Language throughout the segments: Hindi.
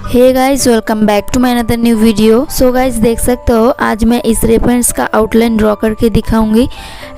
Hey guys, welcome back to my another new video. So guys, देख सकते हो आज मैं इस रेफरेंस का आउटलाइन ड्रॉ करके दिखाऊंगी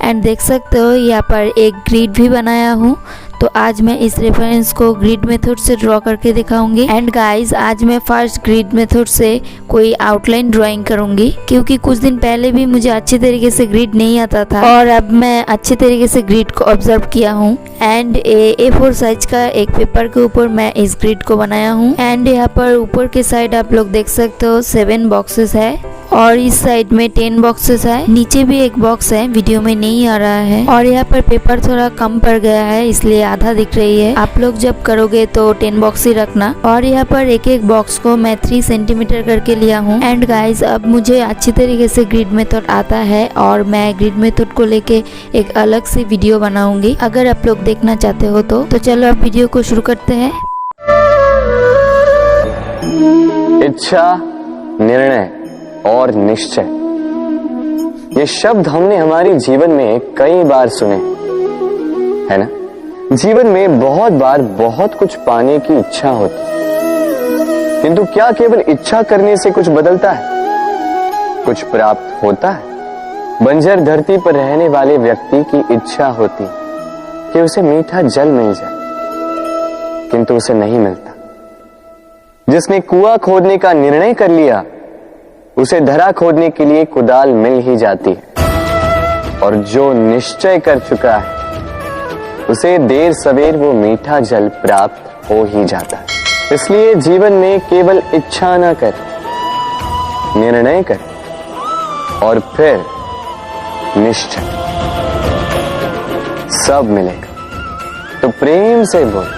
एंड देख सकते हो यहाँ पर एक ग्रिड भी बनाया हूँ। तो आज मैं इस रेफरेंस को ग्रिड मेथड से ड्रॉ करके दिखाऊंगी एंड गाइस आज मैं फर्स्ट ग्रिड मेथड से कोई आउटलाइन ड्राइंग करूंगी, क्योंकि कुछ दिन पहले भी मुझे अच्छे तरीके से ग्रिड नहीं आता था और अब मैं अच्छे तरीके से ग्रिड को ऑब्जर्व किया हूँ एंड A4 साइज का एक पेपर के ऊपर मैं इस ग्रिड को बनाया हूँ। एंड यहाँ पर ऊपर के साइड आप लोग देख सकते हो 7 बॉक्सेस है और इस साइड में 10 बॉक्सेस है। नीचे भी एक बॉक्स है, वीडियो में नहीं आ रहा है और यहाँ पर पेपर थोड़ा कम पड़ गया है इसलिए आधा दिख रही है। आप लोग जब करोगे तो 10 बॉक्स ही रखना। और यहाँ पर एक एक बॉक्स को मैं 3 सेंटीमीटर करके लिया हूँ। एंड गाइज अब मुझे अच्छी तरीके से ग्रिड मेथड आता है और मैं ग्रिड मेथड को लेके एक अलग से वीडियो बनाऊंगी। अगर आप लोग देखना चाहते हो तो चलो अब वीडियो को शुरू करते हैं। इच्छा, निर्णय और निश्चय, ये शब्द हमने हमारे जीवन में कई बार सुने, है ना। जीवन में बहुत बार बहुत कुछ पाने की इच्छा होती, किंतु क्या केवल इच्छा करने से कुछ बदलता है, कुछ प्राप्त होता है। बंजर धरती पर रहने वाले व्यक्ति की इच्छा होती कि उसे मीठा जल मिल जाए, किंतु उसे नहीं मिलता। जिसने कुआं खोदने का निर्णय कर लिया उसे धरा खोदने के लिए कुदाल मिल ही जाती है, और जो निश्चय कर चुका है उसे देर सवेर वो मीठा जल प्राप्त हो ही जाता है। इसलिए जीवन में केवल इच्छा न कर, निर्णय कर और फिर निश्चय, सब मिलेगा। तो प्रेम से बोल,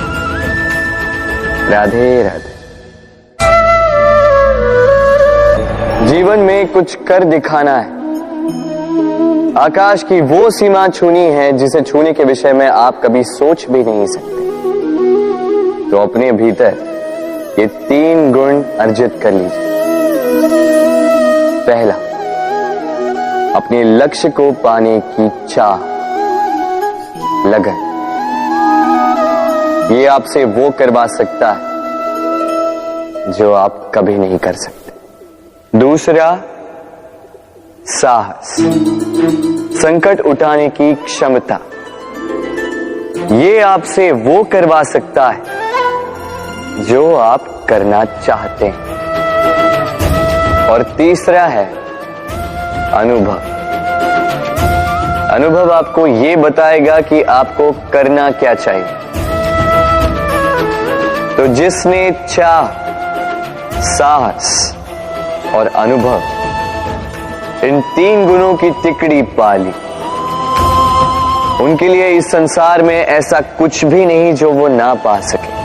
राधे राधे। जीवन में कुछ कर दिखाना है, आकाश की वो सीमा छूनी है जिसे छूने के विषय में आप कभी सोच भी नहीं सकते। तो अपने भीतर ये 3 गुण अर्जित कर लीजिए। पहला, अपने लक्ष्य को पाने की चाह, लगन। ये आपसे वो करवा सकता है जो आप कभी नहीं कर सकते। दूसरा, साहस, संकट उठाने की क्षमता। ये आपसे वो करवा सकता है जो आप करना चाहते हैं। और तीसरा है अनुभव। अनुभव आपको ये बताएगा कि आपको करना क्या चाहिए। तो जिसने चाह, साहस और अनुभव, इन 3 गुणों की तिकड़ी पाली, उनके लिए इस संसार में ऐसा कुछ भी नहीं जो वो ना पा सके।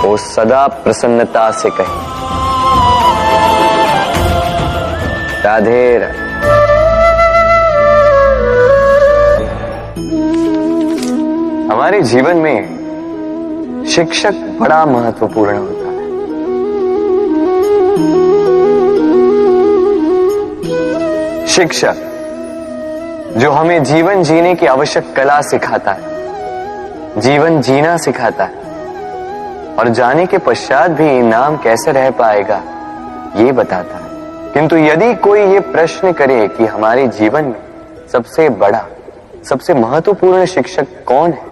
वो सदा प्रसन्नता से कहे, राधे राधे। हमारे जीवन में शिक्षक बड़ा महत्वपूर्ण होता है। शिक्षक जो हमें जीवन जीने की आवश्यक कला सिखाता है, जीवन जीना सिखाता है, और जाने के पश्चात भी इनाम कैसे रह पाएगा ये बताता है। किंतु यदि कोई ये प्रश्न करे कि हमारे जीवन में सबसे बड़ा, सबसे महत्वपूर्ण शिक्षक कौन है,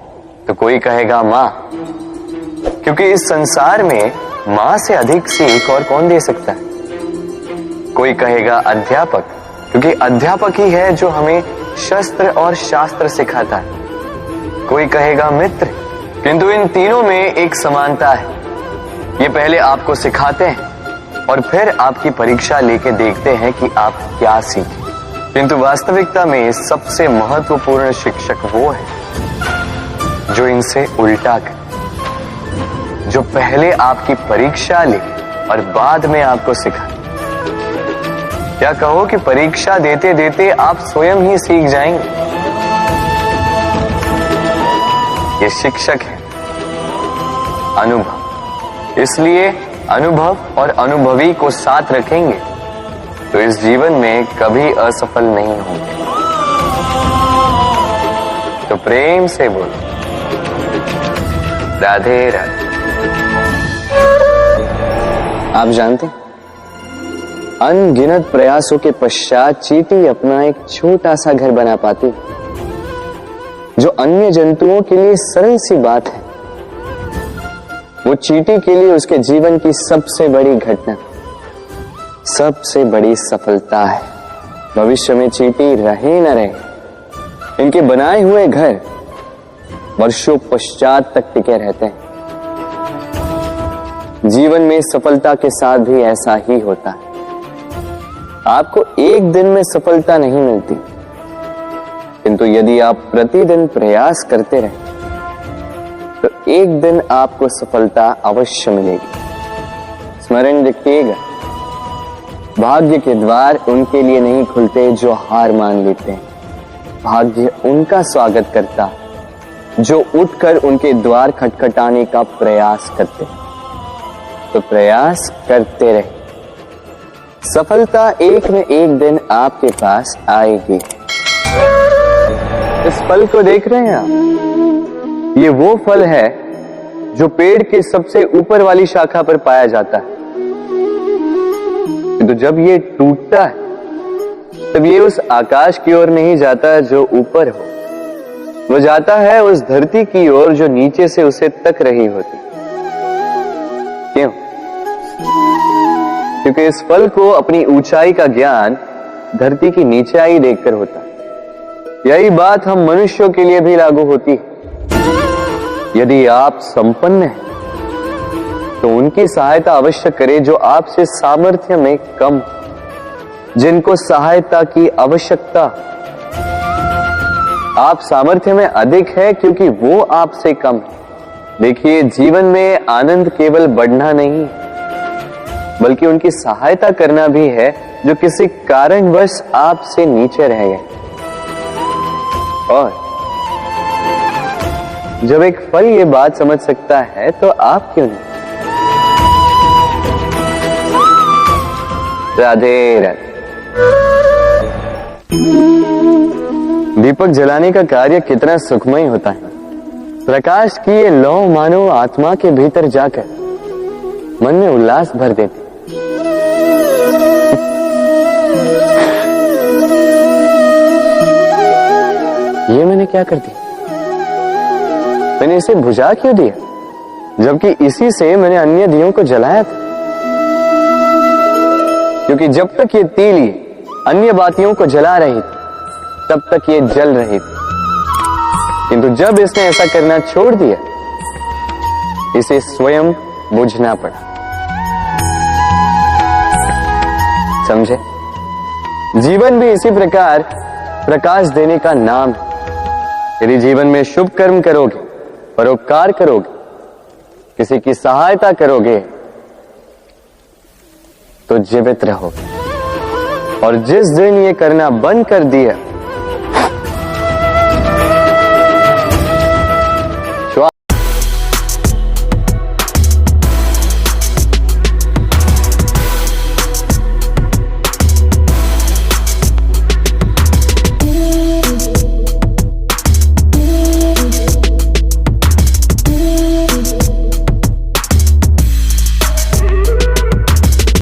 तो कोई कहेगा मां, क्योंकि इस संसार में मां से अधिक सीख और कौन दे सकता है। कोई कहेगा अध्यापक, क्योंकि अध्यापक ही है जो हमें शस्त्र और शास्त्र सिखाता है। कोई कहेगा मित्र, किंतु इन तीनों में एक समानता है। ये पहले आपको सिखाते हैं और फिर आपकी परीक्षा लेके देखते हैं कि आप क्या सीखे। किंतु वास्तविकता में सबसे महत्वपूर्ण शिक्षक वो है जो इनसे उल्टा करे, जो पहले आपकी परीक्षा ले और बाद में आपको सिखाए। क्या कहो कि परीक्षा देते देते आप स्वयं ही सीख जाएंगे। ये शिक्षक है अनुभव। इसलिए अनुभव और अनुभवी को साथ रखेंगे तो इस जीवन में कभी असफल नहीं होंगे। तो प्रेम से बोलो, राधे राधे। आप जानते हैं, अनगिनत प्रयासों के पश्चात चींटी अपना एक छोटा सा घर बना पाती है, जो अन्य जंतुओं के लिए सरल सी बात है। वो चींटी के लिए उसके जीवन की सबसे बड़ी घटना, सबसे बड़ी सफलता है। भविष्य में चींटी रहे न रहे, इनके बनाए हुए घर वर्षों पश्चात तक टिके रहते हैं। जीवन में सफलता के साथ भी ऐसा ही होता है। आपको एक दिन में सफलता नहीं मिलती, किंतु यदि आप प्रतिदिन प्रयास करते रहे तो एक दिन आपको सफलता अवश्य मिलेगी। स्मरण रखिएगा, भाग्य के द्वार उनके लिए नहीं खुलते जो हार मान लेते हैं। भाग्य उनका स्वागत करता जो उठकर उनके द्वार खटखटाने का प्रयास करते। तो प्रयास करते रहे, सफलता एक न एक दिन आपके पास आएगी। इस फल को देख रहे हैं आप? ये वो फल है जो पेड़ के सबसे ऊपर वाली शाखा पर पाया जाता है। तो जब ये टूटता है तब ये उस आकाश की ओर नहीं जाता जो ऊपर हो, वो जाता है उस धरती की ओर जो नीचे से उसे तक रही होती। क्यों? क्योंकि इस फल को अपनी ऊंचाई का ज्ञान धरती की नीचाई देखकर होता है। यही बात हम मनुष्यों के लिए भी लागू होती है। यदि आप संपन्न हैं तो उनकी सहायता अवश्य करें जो आपसे सामर्थ्य में कम, जिनको सहायता की आवश्यकता। आप सामर्थ्य में अधिक है क्योंकि वो आपसे कम है। देखिए, जीवन में आनंद केवल बढ़ना नहीं बल्कि उनकी सहायता करना भी है जो किसी कारणवश आपसे नीचे रह गए। और जब एक फल ये बात समझ सकता है तो आप क्यों नहीं? राधे राधे। दीपक जलाने का कार्य कितना सुखमय होता है। प्रकाश की ये लौ मानो आत्मा के भीतर जाकर मन में उल्लास भर देती। ये मैंने क्या कर दिया? मैंने इसे बुझा क्यों दिया, जबकि इसी से मैंने अन्य दियों को जलाया था। क्योंकि जब तक ये तीली अन्य बातियों को जला रही थी तब तक ये जल रही थी, किंतु जब इसने ऐसा करना छोड़ दिया इसे स्वयं बुझना पड़ा। समझे? जीवन भी इसी प्रकार प्रकाश देने का नाम है। यदि जीवन में शुभ कर्म करोगे, परोपकार करोगे, किसी की सहायता करोगे तो जीवित रहोगे। और जिस दिन ये करना बंद कर दिया